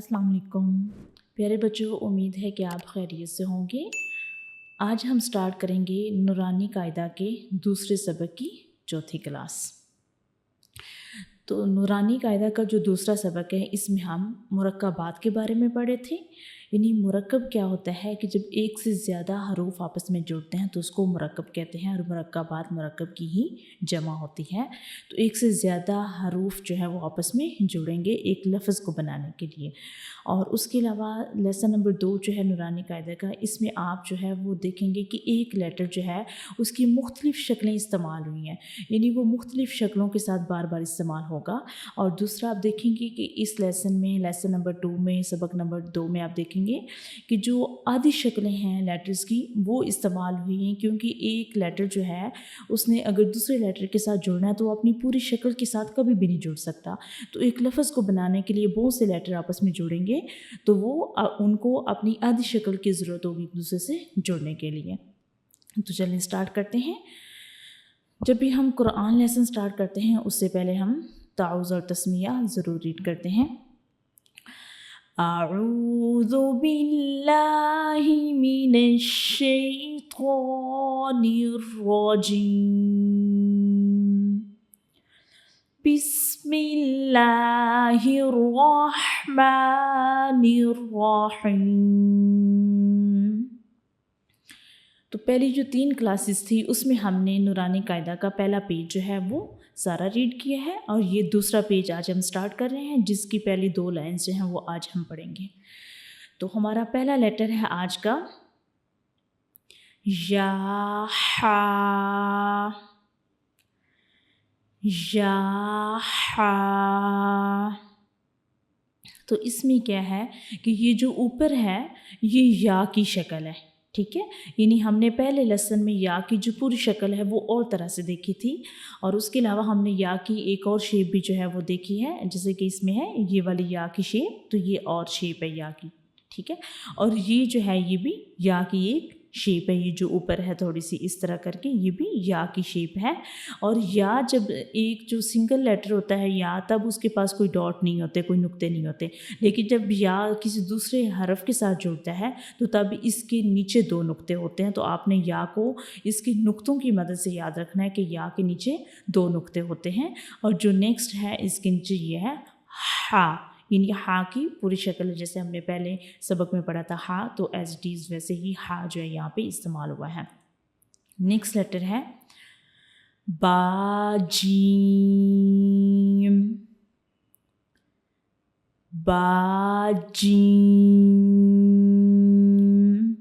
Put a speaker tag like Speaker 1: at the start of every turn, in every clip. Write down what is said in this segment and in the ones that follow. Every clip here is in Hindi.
Speaker 1: अस्सलाम वालेकुम प्यारे बच्चों, उम्मीद है कि आप खैरियत से होंगे। आज हम स्टार्ट करेंगे नूरानी कायदा के दूसरे सबक की चौथी क्लास। तो नूरानी कायदा का जो दूसरा सबक है, इसमें हम मुरक्कबात के बारे में पढ़े थे। यानी मुरक्कब क्या होता है कि जब एक से ज़्यादा हरूफ आपस में जुड़ते हैं तो उसको मुरक्कब कहते हैं, और मुरक्कबात मुरक्कब की ही जमा होती है। तो एक से ज़्यादा हरूफ जो है वो आपस में जुड़ेंगे एक लफ्ज़ को बनाने के लिए। और उसके अलावा लेसन नंबर 2 जो है नूरानी कायदा का, इसमें आप जो है वो देखेंगे कि एक लेटर जो है उसकी मुख्तलिफ़ शक्लें इस्तेमाल हुई हैं, यानी वो मुख्तलिफ़ शक्लों के साथ बार बार इस्तेमाल होगा। और दूसरा आप देखेंगे कि इस लेसन में, लेसन नंबर 2 में, सबक नंबर 2 में आप देखेंगे कि जो आधी शक्लें हैं लेटर्स की वो इस्तेमाल हुई हैं, क्योंकि एक लेटर जो है उसने अगर दूसरे लेटर के साथ जुड़ना है तो वो अपनी पूरी शक्ल के साथ कभी भी नहीं जुड़ सकता। तो एक लफ्ज़ को बनाने के लिए बहुत से लेटर आपस में जुड़ेंगे तो वो उनको अपनी आधी शक्ल की ज़रूरत होगी एक दूसरे से जुड़ने के लिए। तो चलिए स्टार्ट करते हैं। जब भी हम कुरान लेसन स्टार्ट करते हैं उससे पहले हम ताउज़ और तस्मिया ज़रूर रीड करते हैं। अऊज़ु बिल्लाहि मिनश शैतानिर रजीम। बिस्मिल्लाहिर रहमानिर रहीम। तो पहली जो 3 क्लासेस थी उसमें हमने नूरानी कायदा का पहला पेज जो है वो सारा रीड किया है, और ये दूसरा पेज आज हम स्टार्ट कर रहे हैं जिसकी पहली 2 लाइन्स जो हैं वो आज हम पढ़ेंगे। तो हमारा पहला लेटर है आज का या, हा, या, हा। तो इसमें क्या है कि ये जो ऊपर है ये या की शक्ल है, ठीक है। यानी हमने पहले लेसन में या की जो पूरी शक्ल है वो और तरह से देखी थी, और उसके अलावा हमने या की एक और शेप भी जो है वो देखी है, जैसे कि इसमें है ये वाली या की शेप, तो ये और शेप है या की, ठीक है। और ये जो है ये भी या की एक शेप है, ये जो ऊपर है थोड़ी सी इस तरह करके ये भी या की शेप है। और या जब एक जो सिंगल लेटर होता है या, तब उसके पास कोई डॉट नहीं होते, कोई नुक्ते नहीं होते। लेकिन जब या किसी दूसरे हरफ के साथ जुड़ता है तो तब इसके नीचे 2 नुक्ते होते हैं। तो आपने या को इसके नुक्तों की मदद से याद रखना है कि या के नीचे 2 नुक्ते होते हैं। और जो नेक्स्ट है इसके नीचे ये है हा, यानी हा की पूरी शक्ल जैसे हमने पहले सबक में पढ़ा था हा, तो एज इट इज़ वैसे ही हा जो है यहाँ पे इस्तेमाल हुआ है। नेक्स्ट लेटर है बाजीम, बाजीम।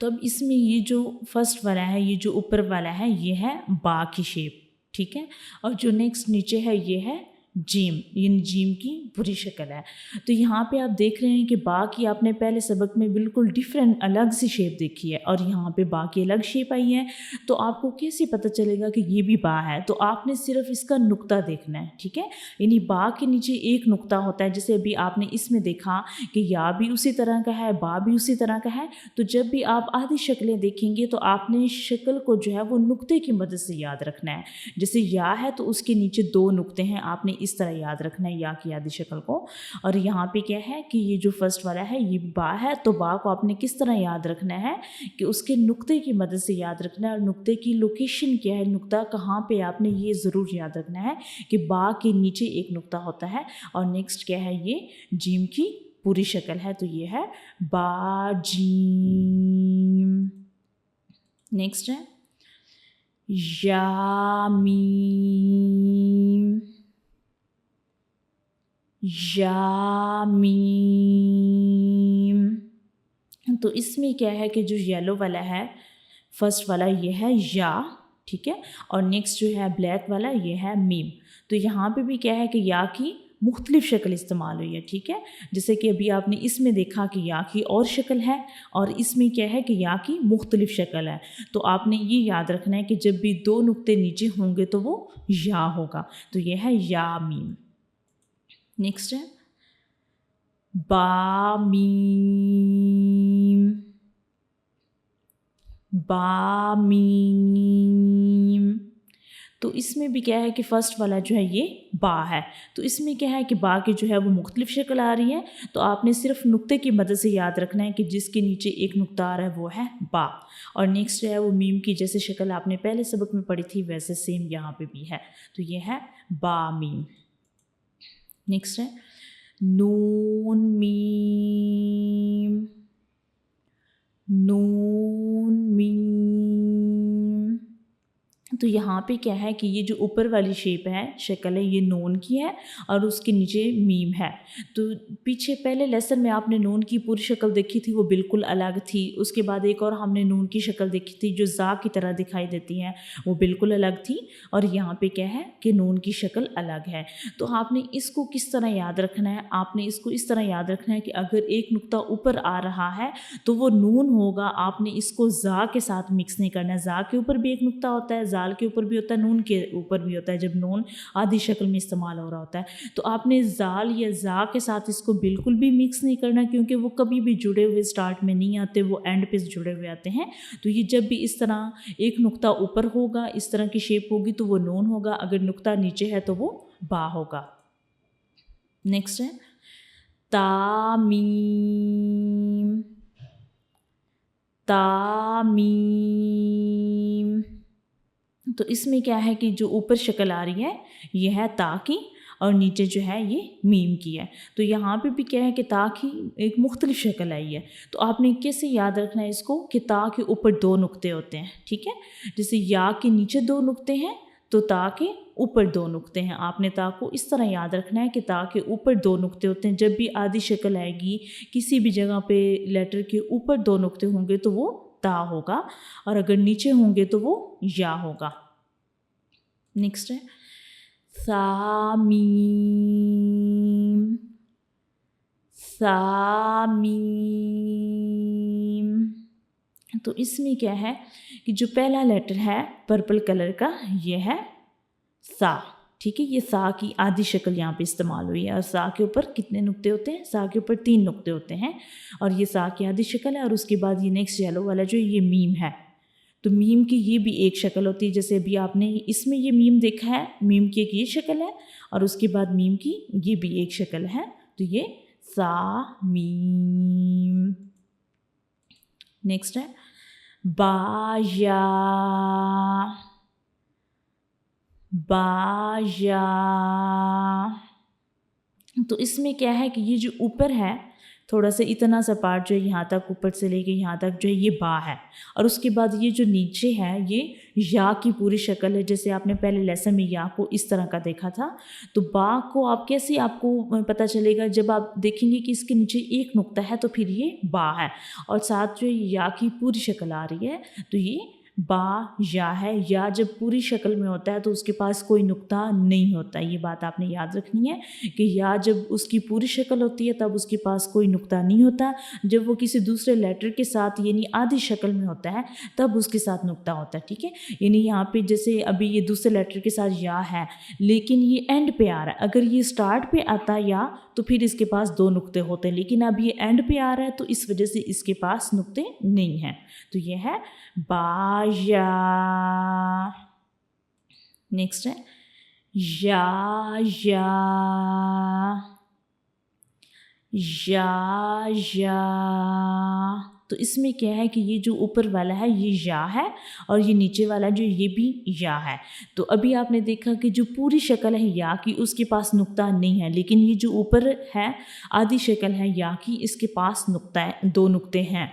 Speaker 1: तो अब इसमें ये जो फर्स्ट वाला है, ये जो ऊपर वाला है, ये है बा की शेप, ठीक है। और जो नेक्स्ट नीचे है ये है जीम, यानी जीम की पूरी शक्ल है। तो यहाँ पे आप देख रहे हैं कि बा की आपने पहले सबक में बिल्कुल डिफरेंट अलग सी शेप देखी है, और यहाँ पे बा की अलग शेप आई है। तो आपको कैसे पता चलेगा कि ये भी बा है? तो आपने सिर्फ इसका नुक्ता देखना है, ठीक है। यानी बा के नीचे एक नुक्ता होता है, जैसे अभी आपने इसमें देखा कि या भी उसी तरह का है, बा भी उसी तरह का है। तो जब भी आप आधी शक्लें देखेंगे तो आपने शक्ल को जो है वो नुक्ते की मदद से याद रखना है। जैसे या है तो उसके नीचे 2 नुक्ते हैं, आपने इस तरह याद रखना है या की आधी शक्ल को। और यहाँ पे क्या है कि ये जो फर्स्ट वाला है ये बा है, तो बा को आपने किस तरह याद रखना है कि उसके नुक्ते की मदद से याद रखना है। और नुक्ते की लोकेशन क्या है, नुक्ता कहाँ पे, आपने ये ज़रूर याद रखना है कि बा के नीचे एक नुक्ता होता है। और नेक्स्ट क्या है, ये जीम की पूरी शक्ल है, तो ये है बाजीम। नेक्स्ट है यामीम, यामीम। तो इसमें क्या है कि जो येलो वाला है फर्स्ट वाला ये है या, ठीक है। और नेक्स्ट जो है ब्लैक वाला ये है मीम। तो यहाँ पे भी क्या है कि या की मुख्तलिफ शक्ल इस्तेमाल हुई है, ठीक है। जैसे कि अभी आपने इसमें देखा कि या की और शक्ल है, और इसमें क्या है कि या की मुख्तलिफ शक्ल है। तो आपने ये याद रखना है कि जब भी 2 नुक्ते नीचे होंगे तो वो या होगा। तो ये है या मीम। नेक्स्ट है बामीम, बामीम। तो इसमें भी क्या है कि फ़र्स्ट वाला जो है ये बा है। तो इसमें क्या है कि बा की जो है वो मुख्तलिफ शक्ल आ रही है, तो आपने सिर्फ नुक्ते की मदद से याद रखना है कि जिसके नीचे एक नुक्ता आ रहा है वो है बा। और नेक्स्ट है वो मीम की जैसे शक्ल आपने पहले सबक में पढ़ी थी वैसे सेम यहाँ पे भी है, तो ये है बा मीम। नेक्स्ट है नून मीम, नून मीम। तो यहाँ पे क्या है कि ये जो ऊपर वाली शेप है शक्ल है ये नून की है और उसके नीचे मीम है। तो पीछे पहले लेसन में आपने नून की पूरी शक्ल देखी थी, वो बिल्कुल अलग थी। उसके बाद एक और हमने नून की शक्ल देखी थी जो जा की तरह दिखाई देती है, वो बिल्कुल अलग थी। और यहाँ पे क्या है कि नून की शक्ल अलग है। तो आपने इसको किस तरह याद रखना है, आपने इसको इस तरह याद रखना है कि अगर एक नुक्ता ऊपर आ रहा है तो वो नून होगा, आपने इसको जा के साथ मिक्स नहीं करना है। जा के ऊपर भी एक नुक्ता होता है, जाल के ऊपर भी होता है, नून के ऊपर भी होता है जब नून आधी शक्ल में इस्तेमाल हो रहा होता है। तो आपने जाल या जा के साथ इसको बिल्कुल भी मिक्स नहीं करना, क्योंकि वो कभी भी जुड़े हुए स्टार्ट में नहीं आते, वो एंड पे जुड़े हुए आते हैं। तो ये जब भी इस तरह एक नुक्ता ऊपर होगा, इस तरह की शेप होगी तो वो नून होगा, अगर नुक्ता नीचे है तो वो बा होगा। नेक्स्ट है तामीम, तामीम। तो इसमें क्या है कि जो ऊपर शक्ल आ रही है ये है ता की और नीचे जो है ये मीम की है। तो यहाँ पे भी क्या है कि ता की एक मुख्तलिफ शक्ल आई है। तो आपने कैसे याद रखना है इसको कि ता के ऊपर दो नुक्ते होते हैं, ठीक है। जैसे या के नीचे दो नुक्ते हैं तो ता के ऊपर दो नुक्ते हैं। आपने ता को इस तरह याद रखना है कि ता के ऊपर दो नुक्ते होते हैं। जब भी आधी शक्ल आएगी किसी भी जगह पे लेटर के ऊपर दो नुक्ते होंगे तो वो ता होगा, और अगर नीचे होंगे तो वो या होगा। नेक्स्ट है सामीम, सामीम। तो इसमें क्या है कि जो पहला लेटर है पर्पल कलर का ये है सा, ठीक है। ये सा की आधी शक्ल यहाँ पे इस्तेमाल हुई है। और सा के ऊपर कितने नुक्ते होते हैं, सा के ऊपर 3 नुक्ते होते हैं और ये सा की आधी शक्ल है। और उसके बाद ये नेक्स्ट येलो वाला जो ये मीम है, तो मीम की ये भी एक शक्ल होती है। जैसे अभी आपने इसमें ये मीम देखा है, मीम की एक ये शक्ल है और उसके बाद मीम की ये भी एक शक्ल है, तो ये सा मीम। नेक्स्ट है बाया, बाया। तो इसमें क्या है कि ये जो ऊपर है थोड़ा सा इतना सा पार्ट जो है यहाँ तक ऊपर से लेके यहाँ तक जो है ये बा है, और उसके बाद ये जो नीचे है ये या की पूरी शक्ल है। जैसे आपने पहले लेसन में या को इस तरह का देखा था, तो बा को आप कैसे आपको पता चलेगा, जब आप देखेंगे कि इसके नीचे एक नुक्ता है तो फिर ये बा है, और साथ जो या की पूरी शक्ल आ रही है तो ये बा या है। या जब पूरी शक्ल में होता है तो उसके पास कोई नुक्ता नहीं होता, ये बात आपने याद रखनी है कि या जब उसकी पूरी शक्ल होती है तब उसके पास कोई नुक्ता नहीं होता। जब वो किसी दूसरे लेटर के साथ यानी आधी शक्ल में होता है तब उसके साथ नुक्ता होता है, ठीक है। यानी यहाँ पे जैसे अभी ये दूसरे लेटर के साथ या है लेकिन ये एंड पे आ रहा है, अगर ये स्टार्ट पे आता या तो फिर इसके पास 2 नुक्ते होते हैं, लेकिन अब ये एंड पे आ रहा है तो इस वजह से इसके पास नुक्ते नहीं हैं। तो ये है बाया। नेक्स्ट है या, या, या, या। तो इसमें क्या है कि ये जो ऊपर वाला है ये या है और ये नीचे वाला जो ये भी या है। तो अभी आपने देखा कि जो पूरी शक्ल है या की उसके पास नुक्ता नहीं है, लेकिन ये जो ऊपर है आधी शक्ल है या की इसके पास नुक्ता है, 2 नुक्ते हैं।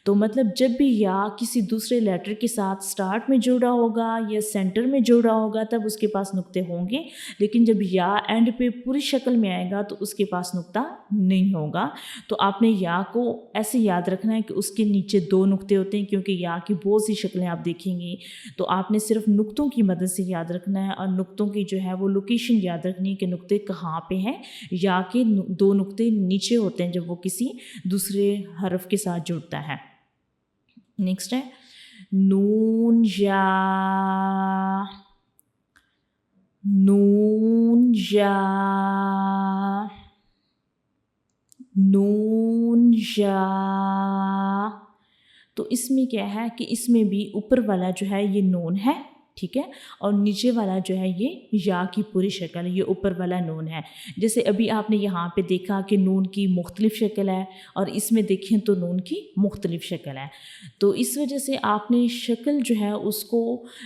Speaker 1: तो मतलब जब भी या किसी दूसरे लेटर के साथ स्टार्ट में जुड़ा होगा या सेंटर में जुड़ा होगा तब उसके पास नुक्ते होंगे, लेकिन जब या एंड पे पूरी शक्ल में आएगा तो उसके पास नुक्ता नहीं होगा। तो आपने या को ऐसे याद रखना है कि उसके नीचे 2 नुक्ते होते हैं, क्योंकि या की बहुत सी शक्लें आप देखेंगे। तो आपने सिर्फ नुक्तों की मदद से याद रखना है और नुक्तों की जो है वो लोकेशन याद रखनी है कि नुक्ते कहाँ पे हैं। या के 2 नुक्ते नीचे होते हैं जब वो किसी दूसरे हरफ के साथ जुड़ता है। नेक्स्ट है नून या, नून या, नून या। तो इसमें क्या है कि इसमें भी ऊपर वाला जो है ये नून है ठीक है। और नीचे वाला जो है ये या की पूरी शक्ल, ये ऊपर वाला नून है। जैसे अभी आपने यहाँ पे देखा कि नून की मुख्तलिफ शक्ल है और इसमें देखें तो नून की मुख्तलिफ शक्ल है। तो इस वजह से आपने शक्ल जो है उसको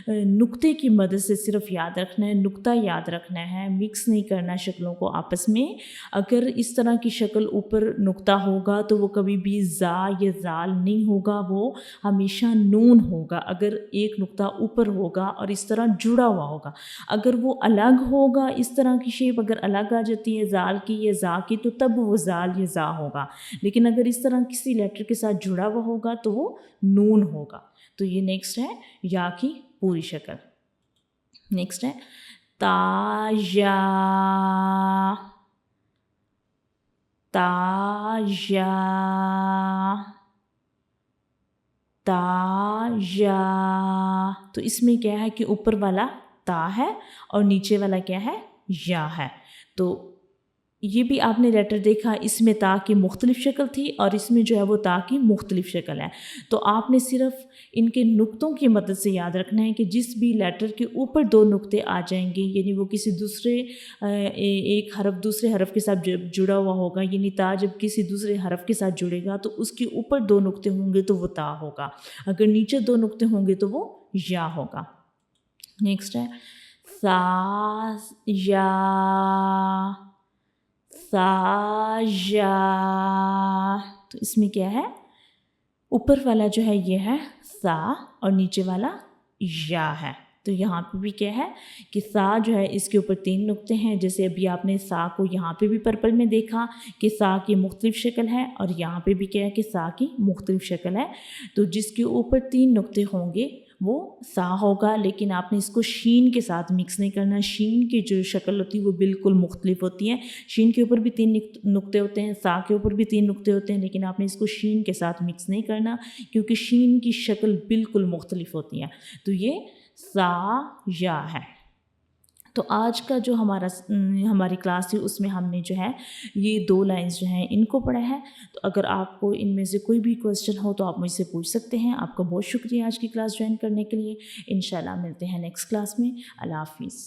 Speaker 1: नुक्ते की मदद से सिर्फ याद रखना है, नुक्ता याद रखना है, मिक्स नहीं करना शक्लों को आपस में। अगर इस तरह की शक्ल ऊपर नुक्ता होगा तो वो कभी भी ज़ा या ज़ाल नहीं होगा, वो हमेशा नून होगा। अगर एक नुक्ता ऊपर होगा और इस तरह जुड़ा हुआ होगा, अगर वो अलग होगा, इस तरह की शेप अगर अलग आ जाती है ज़ाल की या ज़ा की, तो तब वो ज़ाल या ज़ा होगा। लेकिन अगर इस तरह किसी लेटर के साथ जुड़ा हुआ होगा तो वो नून होगा। तो ये नेक्स्ट है या की पूरी शक्ल। नेक्स्ट है ताया, ताया, ताया। तो इसमें क्या है कि ऊपर वाला ता है और नीचे वाला क्या है, या है। तो ये भी आपने लेटर देखा, इसमें ता की मुख्तलिफ शक्ल थी और इसमें जो है वो ता की मुख्तलिफ शक्ल है। तो आपने सिर्फ इनके नुक्तों की मदद से याद रखना है कि जिस भी लेटर के ऊपर दो नुक्ते आ जाएंगे, यानी वो किसी दूसरे एक हरफ दूसरे हरफ के साथ जुड़ा हुआ होगा, यानी ता जब किसी दूसरे हरफ के साथ जुड़ेगा तो उसके ऊपर दो नुक्ते होंगे तो वो ता होगा, अगर नीचे दो नुक्ते होंगे तो वो या होगा। नेक्स्ट है सा या, साया। तो इसमें क्या है, ऊपर वाला जो है ये है सा और नीचे वाला या है। तो यहाँ पे भी क्या है कि सा जो है इसके ऊपर तीन नुक्ते हैं। जैसे अभी आपने सा को यहाँ पे भी पर्पल में देखा कि सा की मुख्तलिफ शक्ल है और यहाँ पे भी क्या है कि सा की मुख्तलिफ शक्ल है। तो जिसके ऊपर तीन नुक्ते होंगे वो सा होगा, लेकिन आपने इसको शीन के साथ मिक्स नहीं करना। शीन की जो शक्ल होती है वो बिल्कुल मुख्तलिफ होती है। शीन के ऊपर भी तीन नुक्ते होते हैं, सा के ऊपर भी तीन नुक्ते होते हैं, लेकिन आपने इसको शीन के साथ मिक्स नहीं करना क्योंकि शीन की शक्ल बिल्कुल मुख्तलिफ होती है। तो ये सा या है। तो आज का जो हमारी क्लास थी उसमें हमने जो है ये दो लाइंस जो हैं इनको पढ़ा है। तो अगर आपको इनमें से कोई भी क्वेश्चन हो तो आप मुझसे पूछ सकते हैं। आपका बहुत शुक्रिया आज की क्लास ज्वाइन करने के लिए। इंशाल्लाह मिलते हैं नेक्स्ट क्लास में। अल्लाह हाफिज़।